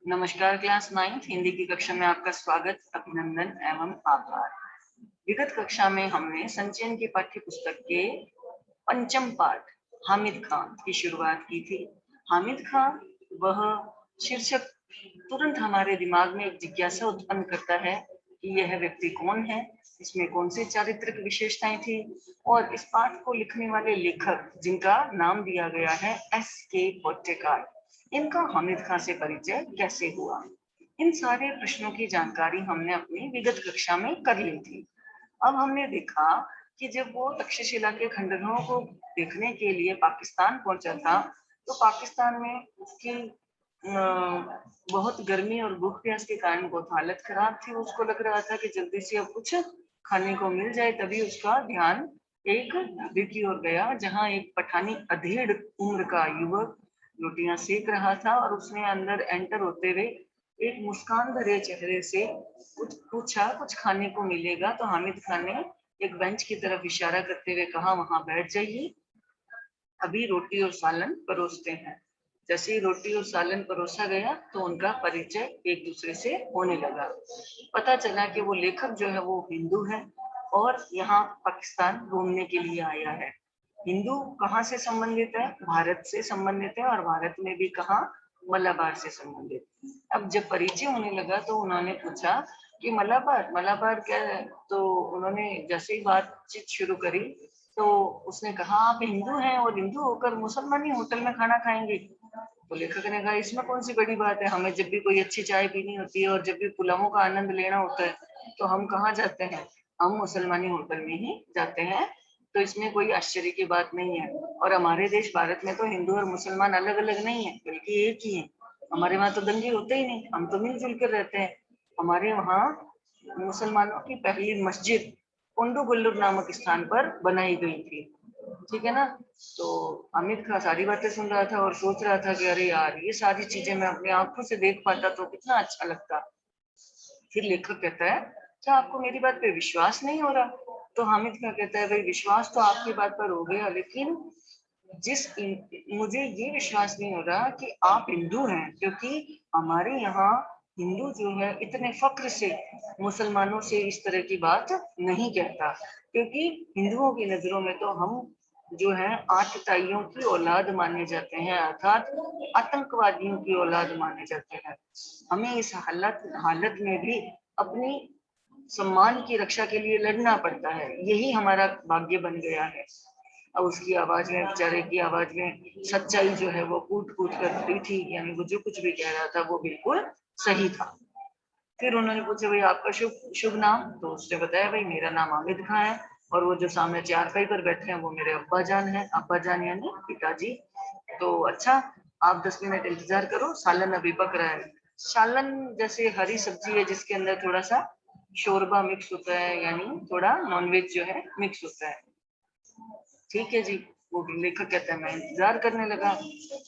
नमस्कार class 9th Hindi की कक्षा में आपका स्वागत, अभिनंदन एवं आभार। विगत कक्षा में हमने संचयन की पाठ्य पुस्तक के पंचम पाठ हामिद खां की शुरुआत की थी। हामिद खां वह शीर्षक तुरंत हमारे दिमाग में एक जिज्ञासा उत्पन्न करता है कि यह व्यक्ति कौन है, इसमें कौन सी चारित्रिक विशेषताएं थी और इस पाठ को लिखने वाले लेखक जिनका नाम दिया गया है S.K. पोट्टेकार, इनका हामिद खां से परिचय कैसे हुआ। इन सारे प्रश्नों की जानकारी हमने अपनी विगत कक्षा में कर ली थी। अब हमने देखा कि जब वो तक्षशिला के खंडरों को देखने के लिए पाकिस्तान पहुंचा था, तो पाकिस्तान में उसकी बहुत गर्मी और भूख प्यास के कारण बहुत हालत खराब थी। उसको लग रहा था कि जल्दी से अब कुछ खाने को मिल जाए, तभी उसका ध्यान एक ढाबे की ओर गया जहां एक पठानी अधेड़ उम्र का युवक रोटियां सेक रहा था और उसने अंदर एंटर होते हुए एक मुस्कान भरे चेहरे से कुछ पूछा, कुछ खाने को मिलेगा। तो हामिद खान ने एक बेंच की तरफ इशारा करते हुए कहा, वहां बैठ जाइए, अभी रोटी और सालन परोसते हैं। जैसे ही रोटी और सालन परोसा गया तो उनका परिचय एक दूसरे से होने लगा। पता चला कि वो लेखक जो है वो हिंदू है और यहाँ पाकिस्तान घूमने के लिए आया है। हिंदू कहाँ से संबंधित है? भारत से संबंधित है, और भारत में भी कहाँ? मलाबार से संबंधित। अब जब परिचय होने लगा तो उन्होंने पूछा कि मलाबार मलाबार क्या है? तो उन्होंने जैसे ही बातचीत शुरू करी तो उसने कहा, आप हिंदू हैं और हिंदू होकर मुसलमानी होटल में खाना खाएंगे? तो लेखक ने कहा, इसमें कौन सी बड़ी बात है, हमें जब भी कोई अच्छी चाय पीनी होती है और जब भी पुलावों का आनंद लेना होता है तो हम कहाँ जाते हैं? हम मुसलमानी होटल में ही जाते हैं। तो इसमें कोई आश्चर्य की बात नहीं है। और हमारे देश भारत में तो हिंदू और मुसलमान अलग अलग नहीं है, बल्कि एक ही है। हमारे वहां तो दंगे होते ही नहीं, हम तो मिलजुल कर रहते हैं। हमारे वहाँ मुसलमानों की पहली मस्जिद कुंडू गुल्लूर नामक स्थान पर बनाई गई थी। ठीक है ना? तो अमित खां सारी बातें सुन रहा था और सोच रहा था कि अरे यार, ये सारी चीजें मैं अपनी आंखों से देख पाता तो कितना अच्छा लगता। फिर लेखक कहता है, क्या आपको मेरी बात पे विश्वास नहीं हो रहा? तो हामिद क्या कहता है, भाई विश्वास तो आपकी बात पर हो गया, लेकिन मुझे ये विश्वास नहीं हो रहा कि आप हिंदू हैं, क्योंकि हमारे यहाँ हिंदू जो है इतने फक्र से मुसलमानों से इस तरह की बात नहीं कहता, क्योंकि हिंदुओं की नजरों में तो हम जो है आतताइयों की औलाद माने जाते हैं, अर्थात आतंकवादियों की औलाद माने जाते हैं। हमें इस हालत में भी अपनी सम्मान की रक्षा के लिए लड़ना पड़ता है, यही हमारा भाग्य बन गया है। अब उसकी आवाज में, बेचारे की आवाज में सच्चाई जो है वो कूट कूट कर भरी थी, यानी वो जो कुछ भी कह रहा था वो बिल्कुल सही था। फिर उन्होंने पूछा, भाई आपका शुभ शुभ नाम? तो उसने बताया, भाई मेरा नाम हामिद खां है और वो जो सामने चारपाई पर बैठे हैं वो मेरे अब्बा जान है। अब्बा जान यानी पिताजी। तो अच्छा, आप 10 मिनट इंतजार करो, सालन अभी पक रहा है। सालन जैसे हरी सब्जी है जिसके अंदर थोड़ा सा शोरबा मिक्स होता है, यानी थोड़ा नॉनवेज जो है मिक्स होता है। ठीक है जी। वो लेखक कहता है, मैं इंतजार करने लगा,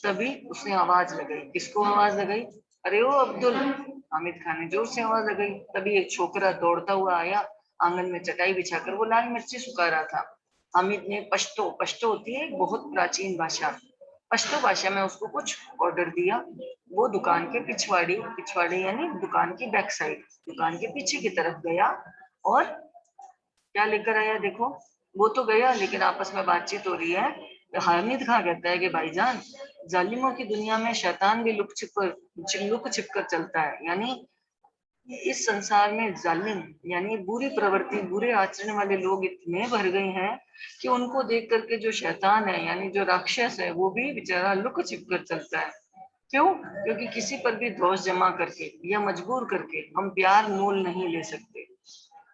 तभी उसने आवाज लगाई। किसको आवाज लगाई? अरे ओ अब्दुल! हामिद खान ने जोर से आवाज लगाई। तभी एक छोकरा दौड़ता हुआ आया, आंगन में चटाई बिछाकर वो लाल मिर्ची सुखा रहा था। हामिद ने पश्तो पश्तो होती है एक बहुत प्राचीन भाषा, पश्तो भाषा में उसको कुछ ऑर्डर दिया। वो दुकान के पिछवाड़ी पिछवाड़ी यानी दुकान की बैक साइड, दुकान के पीछे की तरफ गया और क्या लेकर आया देखो। वो तो गया, लेकिन आपस में बातचीत हो रही है। तो हामिद खां कहता है कि भाईजान, जालिमों की दुनिया में शैतान भी लुक छिप कर चलता है, यानी इस संसार में जालिम यानी बुरी प्रवृत्ति, बुरे आचरण वाले लोग इतने भर गए हैं कि उनको देख करके जो शैतान है यानी जो राक्षस है वो भी बेचारा लुक छिप कर चलता है। क्यों? क्योंकि किसी पर भी दोष जमा करके या मजबूर करके हम प्यार मोल नहीं ले सकते।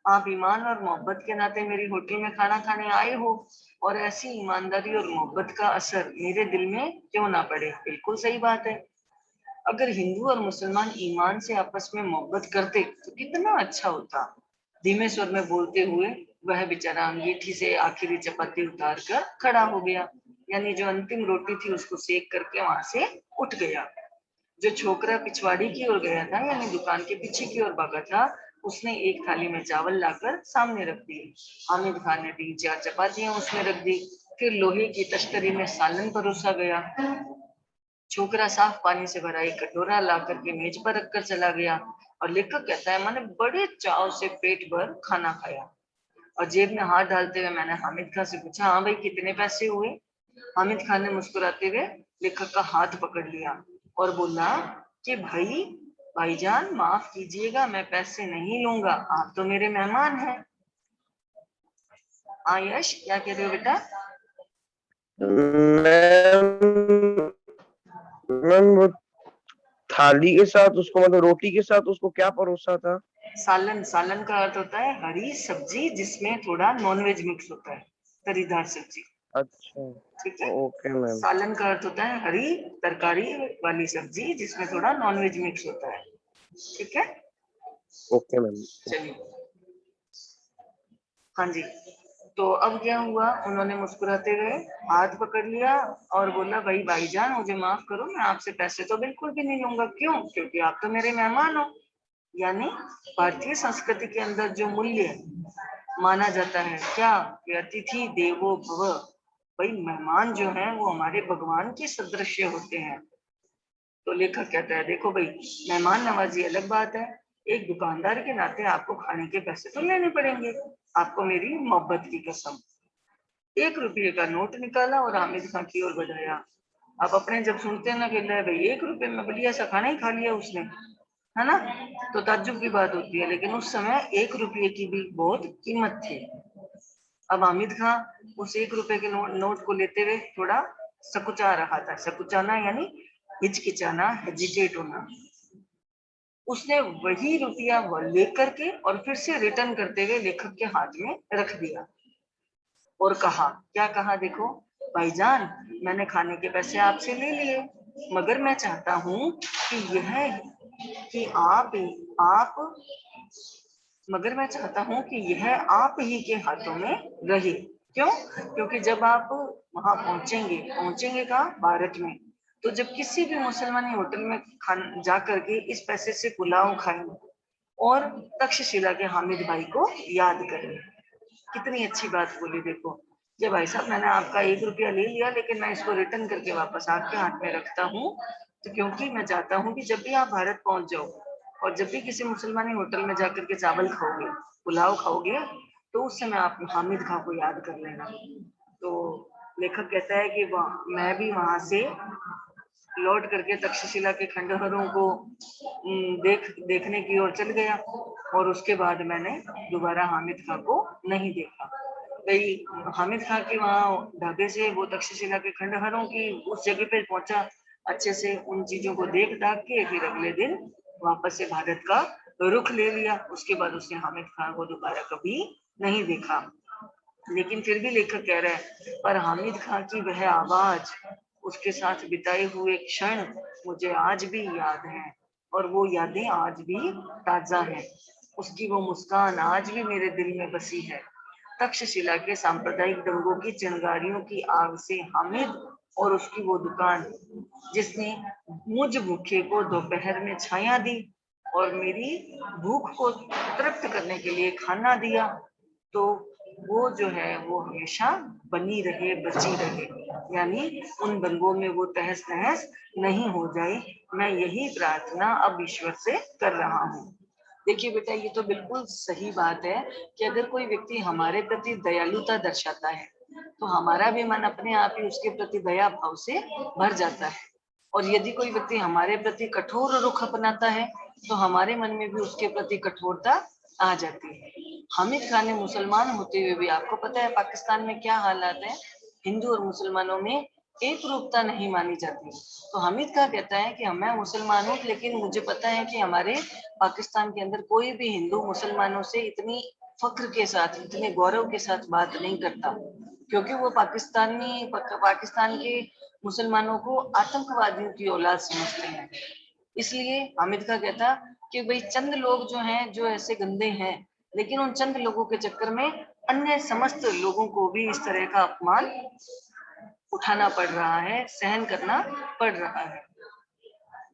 आप ईमान और मोहब्बत के नाते मेरी होटल में खाना खाने आए हो, और ऐसी ईमानदारी और मोहब्बत का असर मेरे दिल में क्यों ना पड़े? बिल्कुल सही बात है। अगर हिंदू और मुसलमान ईमान से आपस में मोहब्बत करते तो कितना अच्छा होता। धीमे स्वर में बोलते हुए वह बेचारा अंगीठी से आखिरी चपाती उतार कर खड़ा हो गया, यानी जो अंतिम रोटी थी उसको सेक करके वहां से उठ गया। जो छोकरा पिछवाड़ी की ओर गया था यानी दुकान के पीछे की ओर भागा था, उसने एक थाली में चावल लाकर सामने रख दिए। हामिद खान ने 3-4 चपातियां उसमें रख दी। फिर लोहे की तश्तरी में सालन परोसा गया। छोकरा साफ पानी से भरा एक कटोरा ला करके मेज पर रखकर चला गया। और लेखक कहता है मैंने बड़े चाव से पेट भर खाना खाया और जेब में हाथ डालते हुए मैंने हामिद खां से पूछा, हाँ भाई कितने पैसे हुए? हामिद खान ने मुस्कुराते हुए लेखक का हाथ पकड़ लिया और बोला कि भाईजान माफ कीजिएगा, मैं पैसे नहीं लूंगा, आप तो मेरे मेहमान हैं। यश क्या कह रहे हो बेटा? मैम वो थाली के साथ उसको, मतलब रोटी के साथ उसको क्या परोसा था? सालन। सालन का अर्थ होता है हरी सब्जी जिसमें थोड़ा नॉनवेज मिक्स होता है, तरीदार सब्जी। अच्छा, ठीक है। Okay ma'am. सालन का अर्थ होता है हरी तरकारी वाली सब्जी जिसमें थोड़ा नॉनवेज मिक्स होता है। ठीक है, ओके मैम। चलिए। हाँ जी, तो अब क्या हुआ, उन्होंने मुस्कुराते हुए हाथ पकड़ लिया और बोला, भाई भाईजान मुझे माफ करो, मैं आपसे पैसे तो बिल्कुल भी नहीं लूंगा। क्यों? क्योंकि आप तो मेरे मेहमान हो। यानी भारतीय संस्कृति के अंदर जो मूल्य माना जाता है क्या, कि अतिथि देवो भव, भाई मेहमान जो है वो हमारे भगवान के सदृश होते हैं। तो लेखक कहता है देखो भाई, मेहमान नवाजी अलग बात है, एक दुकानदार के नाते आपको खाने के पैसे तो लेने पड़ेंगे, आपको मेरी मोहब्बत की कसम। 1 रुपये का नोट निकाला और हामिद खां की ओर बढ़ाया। आप अपने जब सुनते हैं ना कि भाई 1 रुपये में बढ़िया सा खाना ही खा लिया उसने, है ना, तो ताज्जुब की बात होती है, लेकिन उस समय 1 रुपये की भी बहुत कीमत थी। अब हामिद खां उस 1 रुपये के नोट को लेते हुए थोड़ा सकुचा रहा था। सकुचाना यानी हिचकिचाना, हेजिटेट होना। उसने वही रुपया लेकर के और फिर से रिटर्न करते हुए लेखक के हाथ में रख दिया और कहा, क्या कहा देखो, भाईजान मैंने खाने के पैसे आपसे ले लिए, मगर मैं चाहता हूं कि कि आप मगर मैं चाहता हूं कि यह आप ही के हाथों में रहे। क्यों? क्योंकि जब आप वहां पहुंचेंगे कहाँ, भारत में, तो जब किसी भी मुसलमानी होटल में जा करके इस पैसे से पुलाव खाएंगे और तक्षशिला के हामिद भाई को याद करें। कितनी अच्छी बात बोली देखो, कि भाई साहब मैंने आपका 1 रुपया ले लिया, लेकिन मैं इसको रिटर्न करके वापस आपके हाथ में रखता हूँ, तो क्योंकि मैं चाहता हूँ कि जब भी आप भारत पहुंच जाओ और जब भी किसी मुसलमानी होटल में जाकर के चावल खाओगे, पुलाव खाओगे, तो उस समय आप हामिद खां को याद कर लेना। तो लेखक कहता है कि मैं भी वहां से लौट करके तक्षशिला के खंडहरों को देखने की ओर चल गया और उसके बाद मैंने दोबारा हामिद खां को नहीं देखा। भाई हामिद खां के वहां ढाबे से वो तक्षशिला के खंडहरों की उस जगह पे पहुंचा, अच्छे से उन चीजों को देख दाख के फिर अगले दिन वापस से भारत का रुख ले लिया। उसके बाद उसने हामिद खां को दोबारा कभी नहीं देखा। लेकिन फिर भी लेखक कह रहा है, पर हामिद खां की वह आवाज, उसके साथ बिताए हुए क्षण मुझे आज भी याद है और वो यादें आज भी ताजा हैं। उसकी वो मुस्कान आज भी मेरे दिल में बसी है। तक्षशिला के सांप्रदायिक दंगों की चिंगारियों की आग से हामिद और उसकी वो दुकान जिसने मुझ भूखे को दोपहर में छाया दी और मेरी भूख को तृप्त करने के लिए खाना दिया, तो वो जो है वो हमेशा बनी रहे, बची रहे, यानी उन दंगों में वो तहस नहस नहीं हो जाए। मैं यही प्रार्थना अब ईश्वर से कर रहा हूँ। देखिए बेटा, ये तो बिल्कुल सही बात है कि अगर कोई व्यक्ति हमारे प्रति दयालुता दर्शाता है तो हमारा भी मन अपने आप ही उसके प्रति दया भाव से भर जाता है, और यदि कोई व्यक्ति हमारे प्रति कठोर रुख अपनाता है तो हमारे मन में भी उसके प्रति कठोरता आ जाती है। हामिद खान ने मुसलमान होते हुए भी, आपको पता है पाकिस्तान में क्या हालात है, हिंदू और मुसलमानों में एक रूपता नहीं मानी जाती। तो हामिद खान कहता है कि मैं मुसलमान हूँ, लेकिन मुझे पता है कि हमारे पाकिस्तान के अंदर कोई भी हिंदू मुसलमानों से इतनी फख्र के साथ, इतने गौरव के साथ बात नहीं करता, क्योंकि वो पाकिस्तान के मुसलमानों को आतंकवादियों की औलाद समझते हैं। इसलिए हामिद खान कहता कि भाई चंद लोग जो हैं जो ऐसे गंदे हैं, लेकिन उन चंद लोगों के चक्कर में अन्य समस्त लोगों को भी इस तरह का अपमान उठाना पड़ रहा है, सहन करना पड़ रहा है।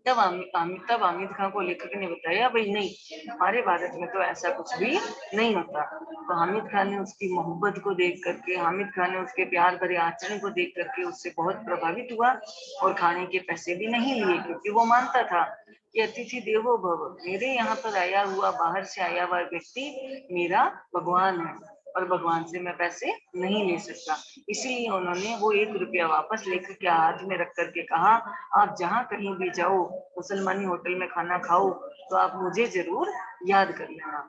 तब हामिद खान को लेखक ने बताया भाई नहीं, हमारे भारत में तो ऐसा कुछ भी नहीं होता। तो हामिद खान ने उसकी मोहब्बत को देख करके, हामिद खान ने उसके प्यार भरे आचरण को देख करके उससे बहुत प्रभावित हुआ और खाने के पैसे भी नहीं लिए, क्योंकि वो मानता था कि अतिथि देवो भव, मेरे यहाँ पर आया हुआ, बाहर से आया हुआ व्यक्ति मेरा भगवान है और भगवान से मैं पैसे नहीं ले सकता। इसीलिए उन्होंने वो 1 रुपया वापस लेकर के हाथ में रख करके कहा, आप जहाँ कहीं भी जाओ, मुसलमानी होटल में खाना खाओ, तो आप मुझे जरूर याद कर लेना।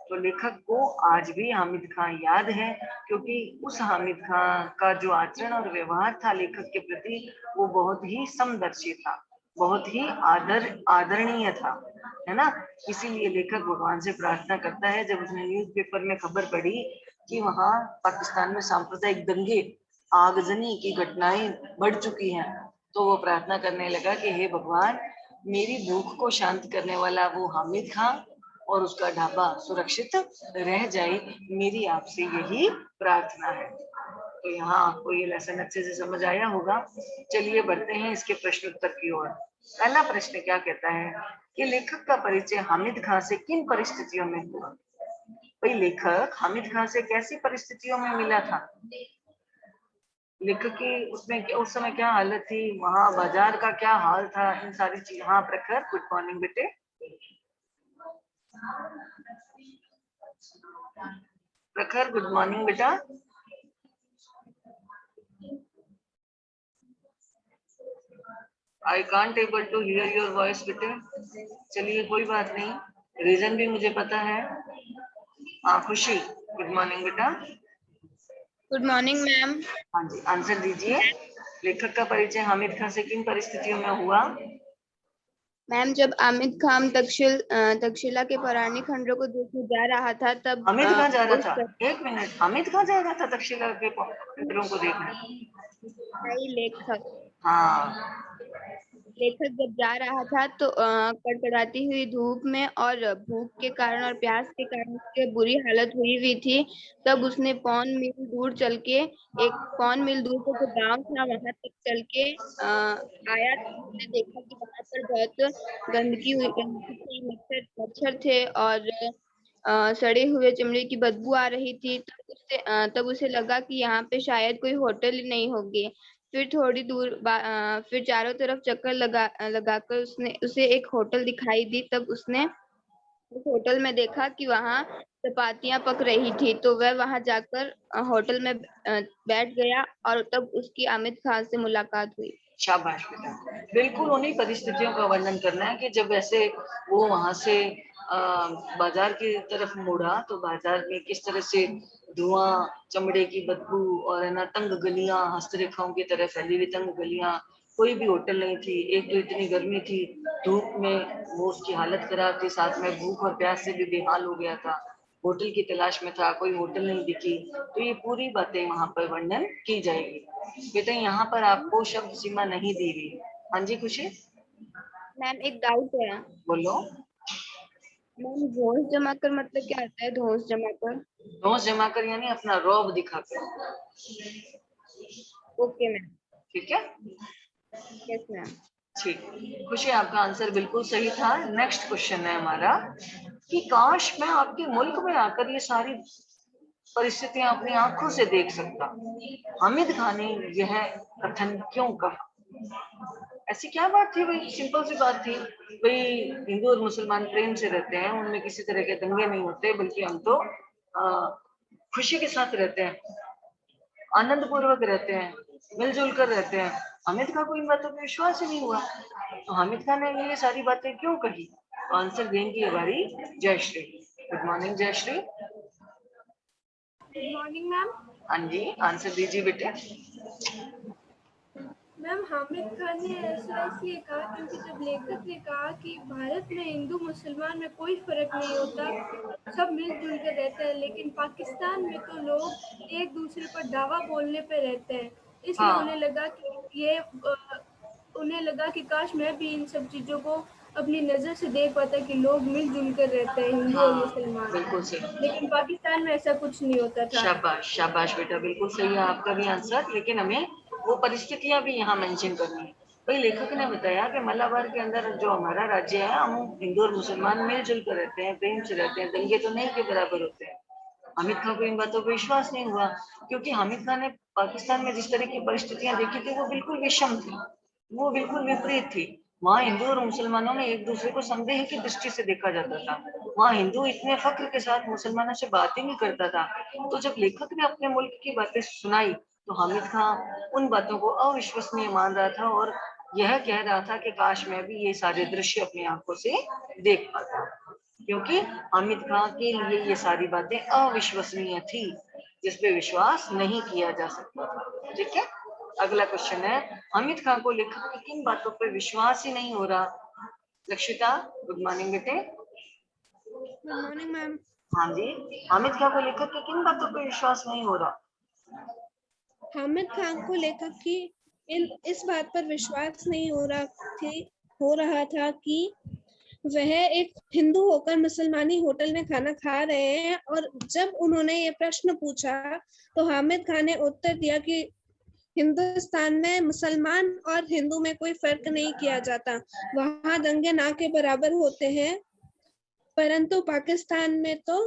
तो लेखक को आज भी हामिद खान याद है, क्योंकि उस हामिद खान का जो आचरण और व्यवहार था लेखक के प्रति, वो बहुत ही समदर्शी था, बहुत ही आदरणीय था, है ना। इसीलिए लेखक भगवान से प्रार्थना करता है, जब उसने न्यूज़पेपर में खबर पढ़ी कि वहां पाकिस्तान में सांप्रदायिक दंगे, आगजनी की घटनाएं बढ़ चुकी हैं, तो वो प्रार्थना करने लगा कि हे भगवान, मेरी भूख को शांत करने वाला वो हामिद खान और उसका ढाबा सुरक्षित रह जाए, मेरी आपसे यही प्रार्थना है। तो यहाँ आपको ये लेसन अच्छे से समझ आया होगा। चलिए बढ़ते हैं इसके प्रश्न उत्तर की ओर। पहला प्रश्न क्या कहता है कि लेखक का परिचय हामिद खान से किन परिस्थितियों में हुआ। भाई लेखक हामिद खान से कैसी परिस्थितियों में मिला था। लेखक की उसमें उस समय क्या हालत थी, वहां बाजार का क्या हाल था, इन सारी चीज। हाँ प्रखर, गुड मॉर्निंग बेटे। प्रखर, गुड मॉर्निंग बेटा। I can't able to hear your voice बेटे। चलिए कोई बात नहीं, रीजन भी मुझे पता है। हाँ खुशी, गुड मॉर्निंग बेटा। Good morning ma'am. हाँ जी, आंसर दीजिए। लेखक का परिचय हामिद खान से किन परिस्थितियों में हुआ। मैम जब हामिद खान तक्षशिला के पुराने खंडरों को देखने जा रहा था तब हामिद कहाँ जा रहा था, एक मिनट, हामिद कहाँ जा रहा था तक्षशिला के खंडरों को देखने। लेखक हाँ लेखक जब जा रहा था तो कड़कड़ाती हुई धूप में और भूख के कारण और प्यास के कारण उसकी बुरी हालत हुई थी। तब उसने पौन मील दूर चल के पौन मील दूर पे जो गांव था वहां तक चल के आया। उसने देखा कि वहां पर बहुत गंदगी थी, मच्छर थे और सड़े हुए चमड़े की बदबू आ रही थी। तब उसे लगा कि यहाँ पे शायद कोई होटल ही नहीं होगी। फिर थोड़ी दूर फिर चारों तरफ चक्कर लगाकर उसे एक होटल दिखाई दी। तब उसने उस होटल में देखा कि वहाँ चपातियां पक रही थी, तो वह वहां जाकर होटल में बैठ गया और तब उसकी हामिद खान से मुलाकात हुई। शाबाश बेटा, बिल्कुल उन्हीं परिस्थितियों का वर्णन करना है कि जब ऐसे वो वहां से बाजार की तरफ मुड़ा, तो बाजार में किस तरह से धुआं, चमड़े की बदबू और है ना तंग गलियां, हस्तरेखाओं की तरह फैली हुई तंग गलियां, कोई भी होटल नहीं थी। एक तो इतनी गर्मी थी, धूप में वो उसकी हालत खराब थी, साथ में भूख और प्यास से भी बेहाल हो गया था, होटल की तलाश में था, कोई होटल नहीं दिखी। तो ये पूरी बातें वहां पर वर्णन की जाएगी बेटा। यहाँ पर आपको शब्द सीमा नहीं दी हुई। हाँ जी खुशी। मैम एक डाउट है। बोलो। मैम धौंस जमाकर मतलब क्या होता है? धौंस जमाकर धौंस जमाकर यानी अपना रौब दिखाकर। Okay ma'am. ठीक है, यस मैम। ठीक। खुशी आपका आंसर बिल्कुल सही था। नेक्स्ट क्वेश्चन है हमारा कि काश मैं आपके मुल्क में आकर ये सारी परिस्थितियां अपनी आंखों से देख सकता। हामिद खान ने यह कथन क्यों कहा। ऐसी क्या बात थी भाई, सिंपल सी बात थी भाई, हिंदू और मुसलमान प्रेम से रहते हैं, उनमें किसी तरह के दंगे नहीं होते, बल्कि हम तो खुशी के साथ रहते हैं, आनंद पूर्वक रहते हैं, मिलजुल कर रहते हैं। हामिद खान को इन बातों पर विश्वास ही नहीं हुआ, तो हामिद खान ने ये सारी बातें क्यों कही। तो आंसर देने की हमारी Jayashree. Good morning Jayashree. Good morning ma'am. हाँ जी, आंसर दीजिए बेटे। मैम हामिद खान ने ऐसा इसलिए कहा क्योंकि जब लेखक ने कहा कि भारत में हिंदू मुसलमान में कोई फर्क नहीं होता, सब मिलजुल कर रहते हैं, लेकिन पाकिस्तान में तो लोग एक दूसरे पर दावा बोलने पे रहते हैं, इसलिए हाँ उन्हें लगा कि काश मैं भी इन सब चीज़ों को अपनी नज़र से देख पाता कि लोग मिलजुल कर रहते हैं, हिंदू और हाँ मुसलमान। बिल्कुल सही। लेकिन पाकिस्तान में ऐसा कुछ नहीं होता था। शाबाश शाबाश बेटा, बिल्कुल सही है आपका भी आंसर, लेकिन हमें वो परिस्थितियां भी यहाँ मेंशन करनी है। भाई लेखक ने बताया कि मलाबार के अंदर जो हमारा राज्य है, हम हिंदू और मुसलमान मिलजुल कर रहते हैं, प्रेम से रहते हैं, दंगे तो नहीं के बराबर होते हैं। हामिद खां को इन बातों पर विश्वास नहीं हुआ, क्योंकि हामिद खान ने पाकिस्तान में जिस तरह की परिस्थितियां देखी थी वो बिल्कुल विषम थी, वो बिल्कुल विपरीत थी। वहाँ हिंदू और मुसलमानों में एक दूसरे को संदेह की दृष्टि से देखा जाता था। वहाँ हिंदू इतने फख्र के साथ मुसलमानों से बात ही नहीं करता था। तो जब लेखक ने अपने मुल्क की बातें सुनाई तो हामिद खां उन बातों को अविश्वसनीय मान रहा था और यह कह रहा था कि काश मैं भी ये सारे दृश्य अपनी आंखों से देख पाता, क्योंकि हामिद खां के लिए ये सारी बातें अविश्वसनीय थी, जिस पे विश्वास नहीं किया जा सकता था। ठीक है, अगला क्वेश्चन है, हामिद खां को लेखक की किन बातों पर विश्वास ही नहीं हो रहा? लक्षिता, गुड मॉर्निंग बेटे। Good morning ma'am. हाँ जी, हामिद खां को लेखक की किन बातों पर विश्वास नहीं हो रहा? हामिद खान को लेखक की इस बात पर विश्वास नहीं हो रहा था कि वह एक हिंदू होकर मुसलमानी होटल में खाना खा रहे हैं, और जब उन्होंने ये प्रश्न पूछा तो हामिद खान ने उत्तर दिया कि हिंदुस्तान में मुसलमान और हिंदू में कोई फर्क नहीं किया जाता, वहाँ दंगे ना के बराबर होते हैं, परंतु पाकिस्तान में तो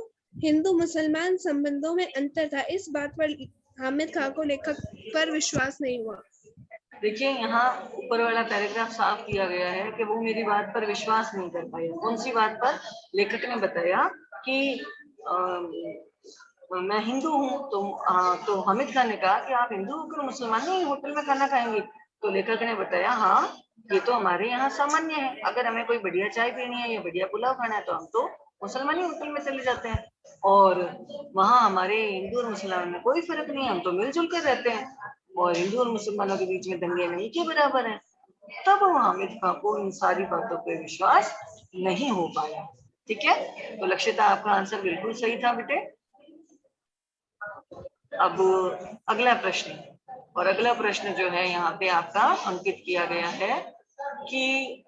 हिंदू मुसलमान संबंधों में अंतर था। इस बात पर हामिद खान को लेखक पर विश्वास नहीं हुआ। देखिए, यहाँ ऊपर वाला पैराग्राफ साफ किया गया है कि वो मेरी बात पर विश्वास नहीं कर पाया। कौन सी बात पर? लेखक ने बताया कि मैं हिंदू हूँ, तो हामिद खान ने कहा कि आप हिंदू होकर मुसलमानी होटल में खाना खाएंगे? तो लेखक ने बताया हाँ, ये तो हमारे यहाँ सामान्य है, अगर हमें कोई बढ़िया चाय पीनी है या बढ़िया पुलाव खाना है तो हम तो मुसलमानी होटल में चले जाते हैं, और वहाँ हमारे हिंदू और मुसलमान में कोई फर्क नहीं है, हम तो मिलजुल कर रहते हैं, और हिंदू और मुसलमानों के बीच में दंगे नहीं के बराबर है। तब वो हामिद खान को इन सारी बातों पे विश्वास नहीं हो पाया। ठीक है, तो लक्षिता आपका आंसर बिल्कुल सही था बेटे। अब अगला प्रश्न, और अगला प्रश्न जो है यहाँ पे आपका अंकित किया गया है कि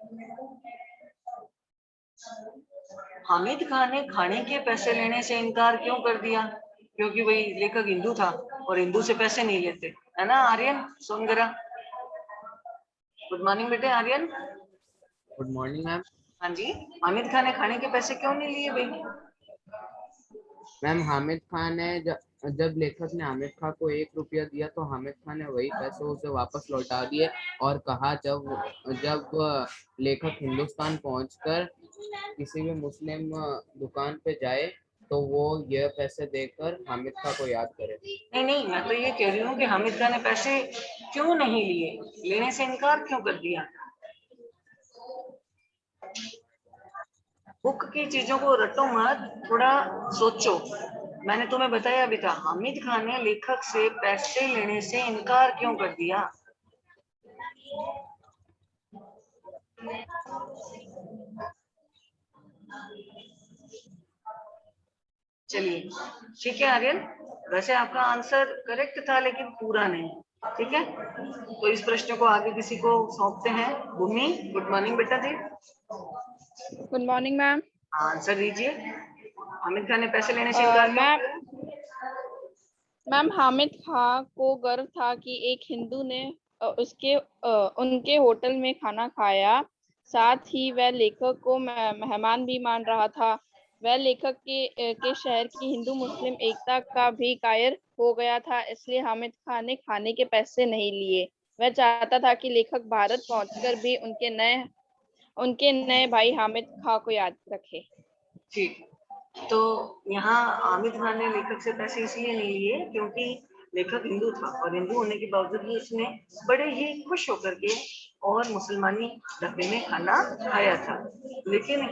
हामिद खान ने खाने के पैसे लेने से इनकार क्यों कर दिया? क्योंकि वही लेखक हिंदू था और हिंदू से पैसे नहीं लेते, है ना आर्यन सोनगरा? गुड मॉर्निंग बेटे आर्यन। Good morning ma'am. हाँ जी, हामिद खान ने खाने के पैसे क्यों नहीं लिए भाई? मैम हामिद खान ने जब लेखक ने हामिद खान को 1 रुपया दिया तो हामिद खान ने वही पैसे उसे वापस लौटा दिए और कहा जब लेखक हिंदुस्तान पहुंचकर किसी भी मुस्लिम दुकान पे जाए तो वो यह पैसे देकर हामिद खान को याद करे। नहीं, मैं तो ये कह रही हूँ कि हामिद खान ने पैसे क्यों नहीं लिए, लेने से इनकार क्यों कर दिया? बुक की चीजों को रटो मत, थोड़ा सोचो। मैंने तुम्हें बताया भी था, हामिद खान ने लेखक से पैसे लेने से इनकार क्यों कर दिया? चलिए ठीक है आर्यन, वैसे आपका आंसर करेक्ट था लेकिन पूरा नहीं। ठीक है, तो इस प्रश्न को आगे किसी को सौंपते हैं। भूमि, गुड मॉर्निंग बेटा जी। Good morning ma'am. आंसर दीजिए, हामिद खान ने पैसे लेने से इनकार क्यों किया? मैम हामिद खान को गर्व था कि एक हिंदू ने उनके होटल में खाना खाया, साथ ही वह लेखक को मेहमान भी मान रहा था। वह लेखक के शहर की हिंदू मुस्लिम एकता का भी कायर हो गया था, इसलिए हामिद खान ने खाने के पैसे नहीं लिए। वह चाहता था कि लेखक भारत पहुंचकर भी उनके नए भाई हामिद खान को याद रखे। ठीक, तो यहाँ हामिद खान ने लेखक से पैसे इसलिए नहीं लिए क्योंकि लेखक हिंदू था, और हिंदू होने के बावजूद भी उसने बड़े ही खुश होकर के और मुसलमानी ढाबे में खाना खाया था। लेकिन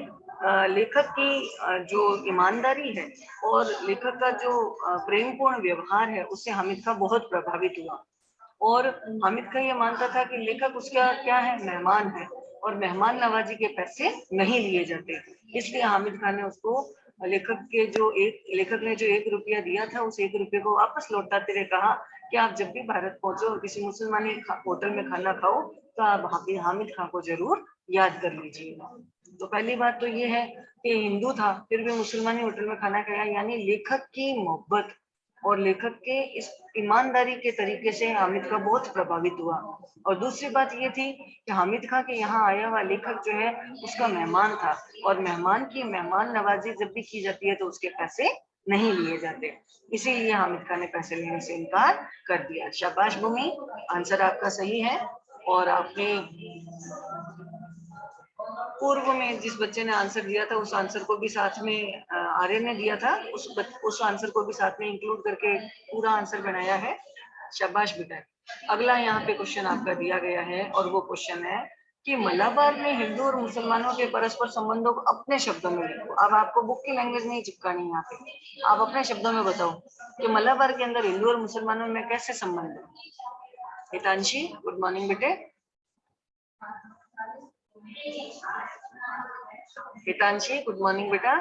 लेखक की जो ईमानदारी है और लेखक का जो प्रेमपूर्ण व्यवहार है, उससे हामिद खान बहुत प्रभावित हुआ, और हामिद खान ये मानता था कि लेखक उसका क्या है, मेहमान है, और मेहमान नवाजी के पैसे नहीं लिए जाते। इसलिए हामिद खान ने उसको लेखक ने जो 1 रुपया दिया था, उस 1 रुपये को वापस लौटाते हुए कहा कि आप जब भी भारत पहुंचो और किसी मुसलमानी होटल में खाना खाओ तो आप हामिद खान को जरूर याद कर लीजिएगा। तो पहली बात तो ये है कि हिंदू था फिर भी मुसलमानी होटल में खाना खाया, यानी लेखक की मोहब्बत और लेखक के इस ईमानदारी के तरीके से हामिद खां बहुत प्रभावित हुआ। और दूसरी बात ये थी कि हामिद खां के यहाँ आया हुआ लेखक जो है उसका मेहमान था, और मेहमान की मेहमान नवाजी जब भी की जाती है तो उसके पैसे नहीं लिए जाते, इसीलिए हामिद खां ने पैसे लेने से इनकार कर दिया। शाबाश भूमि, आंसर आपका सही है। और आपने पूर्व में जिस बच्चे ने आंसर दिया था उस आंसर को भी साथ में आर्यन ने दिया था, उस आंसर को भी साथ में इंक्लूड करके पूरा आंसर बनाया है। शाबाश बेटा। अगला यहाँ पे क्वेश्चन आपका दिया गया है और वो क्वेश्चन है कि मलाबार में हिंदू और मुसलमानों के परस्पर संबंधों को अपने शब्दों में लिखो। अब आपको बुक की लैंग्वेज नहीं चिपकानी यहाँ पे, आप अपने शब्दों में बताओ कि मलाबार के अंदर हिंदू और मुसलमानों में कैसे संबंध है। हितांशी, गुड मॉर्निंग बेटे। हितांशी, गुड मॉर्निंग बेटा।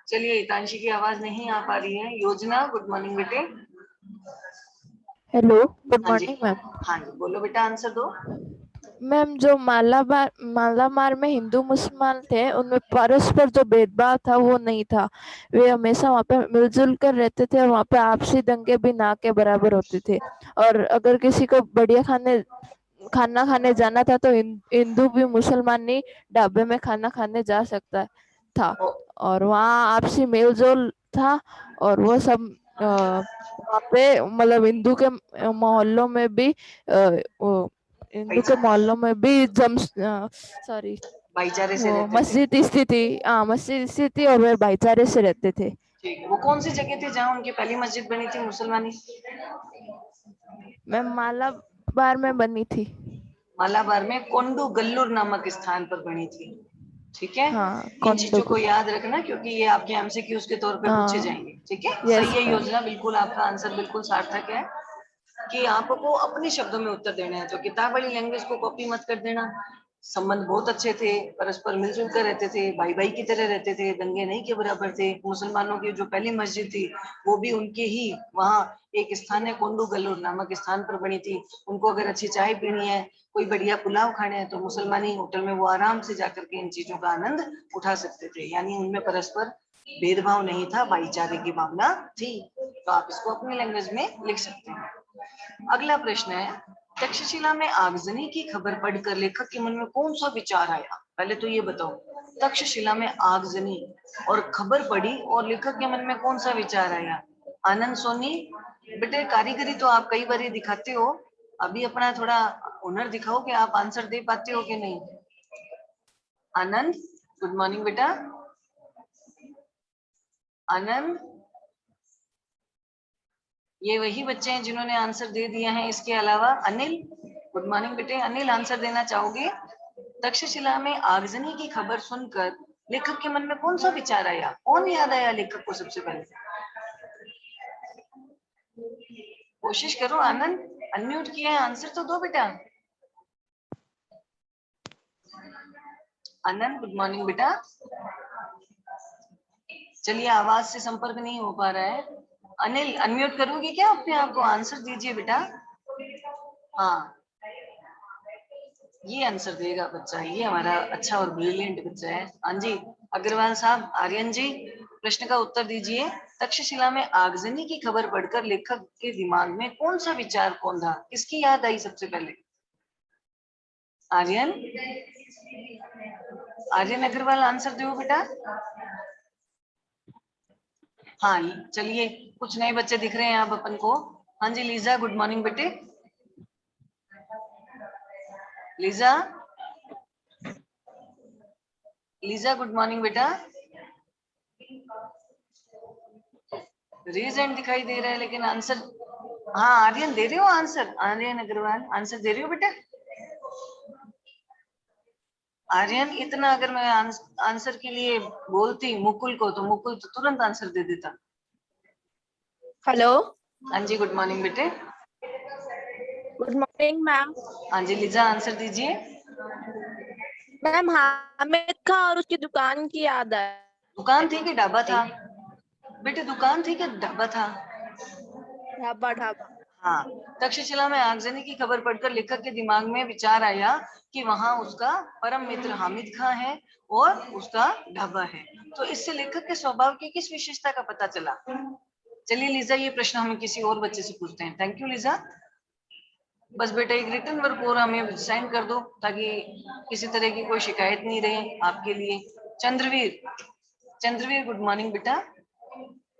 चलिए, हितांशी की आवाज नहीं आ पा रही है। योजना, गुड मॉर्निंग बेटे। हेलो, गुड हाँ जी, मॉर्निंग मैम। हाँ जी, बोलो बेटा, आंसर दो। मैम, जो मालाबार में हिंदू मुसलमान थे उनमें परस्पर जो भेदभाव था वो नहीं था। वे हमेशा वहाँ पे मिलजुल कर रहते थे और वहाँ पे आपसी दंगे भी ना के बराबर होते थे। और अगर किसी को बढ़िया खाना खाने जाना था तो हिंदू भी मुसलमानी ढाबे में खाना खाने जा सकता था। और वहाँ आपसी मेलजोल था। और वो सब वहाँ पे मतलब हिंदू के मोहल्लों में भी हिंदू के मोहल्लों में भी सॉरी भाईचारे से वो रहते थे। मस्जिद स्थिति थी और वे भाईचारे से रहते थे। ठीक है, वो कौन सी जगह थी जहाँ उनकी पहली मस्जिद बनी थी मुसलमानी? मैं मालाबार में बनी थी। मालाबार में कोंडू गल्लूर नामक स्थान पर बनी थी। ठीक है, हाँ, इन चीजों को कोंडोगुल। याद रखना क्योंकि ये आपके एमसीक्यूज के तौर पे पूछे हाँ, जाएंगे। ठीक है, यस सही है मैम। योजना, बिल्कुल आपका आंसर बिल्कुल सार्थक है कि आपको अपने शब्दों में उत्तर देना है, तो किताब वाली लैंग्वेज को कॉपी मत कर देना। संबंध बहुत अच्छे थे, परस्पर मिलजुल कर रहते थे, भाई भाई की तरह रहते थे, दंगे नहीं के बराबर थे। मुसलमानों की जो पहली मस्जिद थी वो भी उनके ही वहाँ एक स्थान है कोंडू गल्लूर नामक स्थान पर बनी थी। उनको अगर अच्छी चाय पीनी है, कोई बढ़िया पुलाव खाने हैं, तो मुसलमानी होटल में वो आराम से जाकर के इन चीजों का आनंद उठा सकते थे। यानी उनमें परस्पर भेदभाव नहीं था, भाईचारे की भावना थी। तो आप इसको अपनी लैंग्वेज में लिख सकते हैं। अगला प्रश्न है, तक्षशिला में आगजनी की खबर पढ़कर लेखक के मन में कौन सा विचार आया? पहले तो ये बताओ, तक्षशिला में आगजनी और खबर पढ़ी और लेखक के मन में कौन सा विचार आया? आनंद, सोनी बेटे, कारीगरी तो आप कई बार दिखाते हो, अभी अपना थोड़ा हुनर दिखाओ कि आप आंसर दे पाते हो कि नहीं। आनंद, गुड मॉर्निंग बेटा। आनंद, ये वही बच्चे हैं जिन्होंने आंसर दे दिया है। इसके अलावा अनिल, गुड मॉर्निंग बेटे। अनिल, आंसर देना चाहोगे? तक्षशिला में आगजनी की खबर सुनकर लेखक के मन में कौन सा विचार आया? कौन याद आया लेखक को सबसे पहले? कोशिश करो आनंद, अनम्यूट किया है, आंसर तो दो बेटा। आनंद, गुड मॉर्निंग बेटा। चलिए, आवाज से संपर्क नहीं हो पा रहा है। अनिल, अनम्यूट करोगे क्या अपने आप को? आंसर दीजिए बेटा। हाँ, ये आंसर देगा बच्चा, ये हमारा अच्छा और ब्रिलियंट बच्चा है। हाँ जी, अग्रवाल साहब, आर्यन जी, प्रश्न का उत्तर दीजिए। तक्षशिला में आगजनी की खबर पढ़कर लेखक के दिमाग में कौन सा विचार कौंधा? किसकी याद आई सबसे पहले? आर्यन, आर्यन अग्रवाल, आंसर दो बेटा। हाँ, चलिए, कुछ नए बच्चे दिख रहे हैं आप अपन को। हाँ जी, लीजा, गुड मॉर्निंग बेटे। लीजा, लीजा, गुड मॉर्निंग बेटा। रेज हैंड दिखाई दे रहा है लेकिन आंसर, हाँ आर्यन दे रहे हो आंसर? आर्यन अग्रवाल, आंसर दे रहे हो बेटा? आर्यन, इतना अगर मैं आंसर के लिए बोलती मुकुल को तो मुकुल तो तुरंत आंसर दे देता। हेलो, हाँ जी, गुड मॉर्निंग बेटे। Good morning ma'am. हाँ जी, लीजा, आंसर दीजिए। मैम, हामिद खां और उसकी दुकान की याद है। दुकान थी कि ढाबा था? बेटे, दुकान थी कि ढाबा था? ढाबा। हाँ, तक्षशिला में आगजनी की खबर पढ़कर लेखक के दिमाग में विचार आया कि वहां उसका परम मित्र हामिद खां है और उसका ढाबा है। तो इससे लेखक के स्वभाव की किस विशेषता का पता चला? चलिए लीजा, ये प्रश्न हमें किसी और बच्चे से पूछते हैं। Thank you Lisa. बस बेटा एक रिटर्न वर्क और हमें साइन कर दो ताकि किसी तरह की कोई शिकायत नहीं रहे आपके लिए। चंद्रवीर, चंद्रवीर गुड मॉर्निंग बेटा।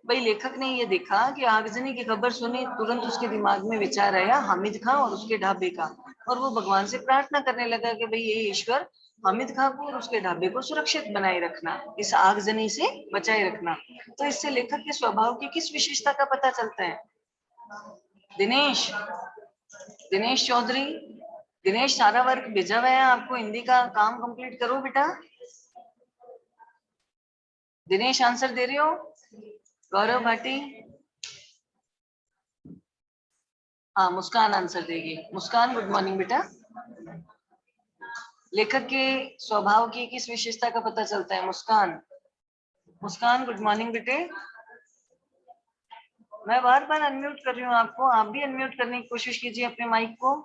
भाई लेखक ने ये देखा कि आगजनी की खबर सुनी, तुरंत उसके दिमाग में विचार आया हामिद खां और उसके ढाबे का, और वो भगवान से प्रार्थना करने लगा कि भाई ये ईश्वर हामिद खां को और उसके ढाबे को सुरक्षित बनाए रखना, इस आगजनी से बचाए रखना। तो इससे लेखक के स्वभाव की किस विशेषता का पता चलता है? दिनेश, दिनेश चौधरी, दिनेश सारा वर्क भेजा हुआ है आपको, हिंदी का काम कंप्लीट करो बेटा। दिनेश आंसर दे रहे हो? गौरव भाटी, हाँ मुस्कान आंसर देगी। मुस्कान गुड मॉर्निंग बेटा। लेखक के स्वभाव की किस विशेषता का पता चलता है? मुस्कान, मुस्कान गुड मॉर्निंग बेटे। मैं बार बार अनम्यूट कर रही हूँ आपको, आप भी अनम्यूट करने की कोशिश कीजिए अपने माइक को।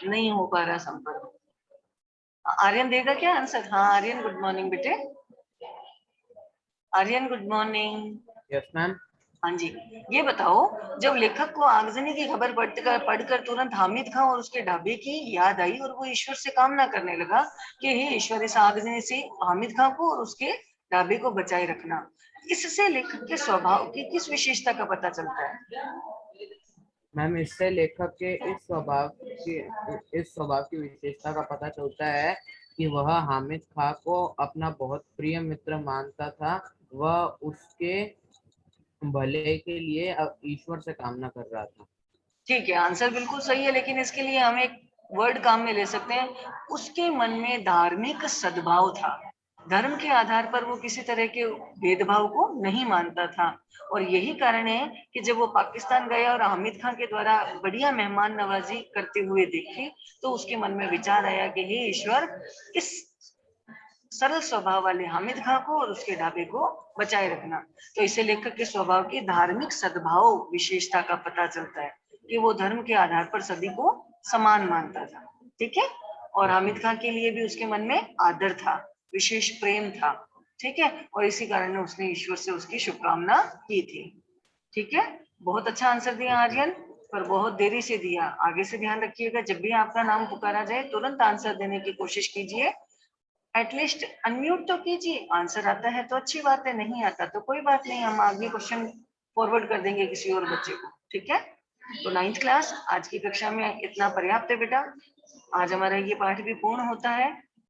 नहीं हो पा रहा संपर्क। आर्यन देगा क्या आंसर? हाँ आर्यन गुड मॉर्निंग बेटे। Aryan good morning. Yes ma'am. हाँ जी, ये बताओ, जब लेखक को आगजनी की खबर पढ़कर तुरंत हामिद खां और उसके ढाबे की याद आई और वो ईश्वर से कामना करने लगा कि हे ईश्वर, इस आगजनी से हामिद खां को और उसके ढाबे को बचाए रखना, इससे लेखक के स्वभाव की किस विशेषता का पता चलता है? मैम इससे लेखक के इस स्वभाव की विशेषता का पता चलता है कि वह हामिद खां को अपना बहुत प्रिय मित्र मानता था, वह उसके भले के लिए ईश्वर से कामना कर रहा था। ठीक है, आंसर बिल्कुल सही है, लेकिन इसके लिए हम एक वर्ड काम में ले सकते हैं, उसके मन में धार्मिक सद्भाव था। धर्म के आधार पर वो किसी तरह के भेदभाव को नहीं मानता था, और यही कारण है कि जब वो पाकिस्तान गया और हामिद खां के द्वारा बढ़िया मेहमान नवाजी करते हुए देखे, तो उसके मन में विचार आया कि हे ईश्वर, इस सरल स्वभाव वाले हामिद खां को और उसके ढाबे को बचाए रखना। तो इसे लेखक के स्वभाव की धार्मिक सद्भाव विशेषता का पता चलता है कि वो धर्म के आधार पर सभी को समान मानता था। ठीक है, और हामिद खां के लिए भी उसके मन में आदर था, विशेष प्रेम था। ठीक है, और इसी कारण उसने ईश्वर से उसकी शुभकामना की थी। ठीक है, बहुत अच्छा आंसर दिया आर्यन, पर बहुत देरी से दिया। आगे से ध्यान रखिएगा, जब भी आपका नाम पुकारा जाए तुरंत आंसर देने की कोशिश कीजिए। एटलीस्ट अनम्यूट तो कीजिए। आंसर आता है तो अच्छी बात है, नहीं आता तो कोई बात नहीं, हम आगे क्वेश्चन फॉरवर्ड कर देंगे किसी और बच्चे को। ठीक है, तो 9th क्लास आज की कक्षा में इतना पर्याप्त है बेटा। आज हमारा ये पाठ भी पूर्ण होता है।